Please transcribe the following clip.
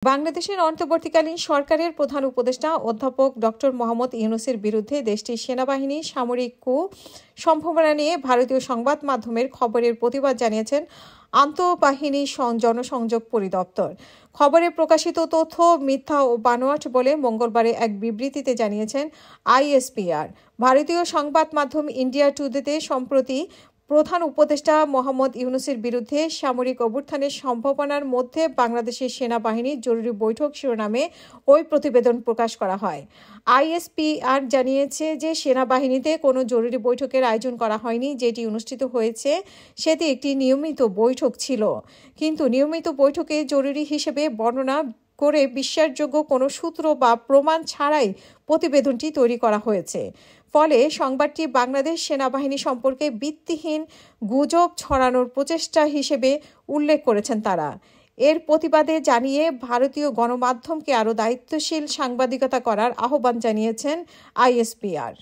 বাংলাদেশের অন্তর্বর্তীকালীন সরকারের প্রধান উপদেষ্টা অধ্যাপক ডক্টর মোহাম্মদ ইউনূসের বিরুদ্ধে দেশটির সেনাবাহিনী সামরিক কূ সম্ভাবনা নিয়ে ভারতীয় সংবাদ মাধ্যমের খবরের প্রতিবাদ জানিয়েছেন আন্তঃবাহিনী জনসংযোগ পরিদপ্তর। খবরে প্রকাশিত তথ্য মিথ্যা ও বানোয়াট বলে মঙ্গলবারে এক বিবৃতিতে জানিয়েছেন আইএসপিআর। ভারতীয় সংবাদ মাধ্যম ইন্ডিয়া টুডেতে সম্প্রতি প্রধান উপদেষ্টা মোহাম্মদ ইউনূসের বিরুদ্ধে সামরিক অভ্যুত্থানের সম্ভাবনার মধ্যে বাংলাদেশের সেনাবাহিনীর জরুরি বৈঠক শিরোনামে ওই প্রতিবেদন প্রকাশ করা হয়। আইএসপিআর জানিয়েছে যে সেনাবাহিনীতে কোনো জরুরি বৈঠকের আয়োজন করা হয়নি। যেটি অনুষ্ঠিত হয়েছে সেটি একটি নিয়মিত বৈঠক ছিল, কিন্তু নিয়মিত বৈঠকে জরুরি হিসেবে বর্ণনা করে বিশ্বাসযোগ্য কোনো সূত্র বা প্রমাণ ছাড়াই প্রতিবেদনটি তৈরি করা হয়েছে। ফলে সংবাদটি বাংলাদেশ সেনাবাহিনী সম্পর্কে ভিত্তিহীন গুজব ছড়ানোর প্রচেষ্টা হিসেবে উল্লেখ করেছেন তারা। এর প্রতিবাদে জানিয়ে ভারতীয় গণমাধ্যমকে আরও দায়িত্বশীল সাংবাদিকতা করার আহ্বান জানিয়েছেন আইএসপিআর।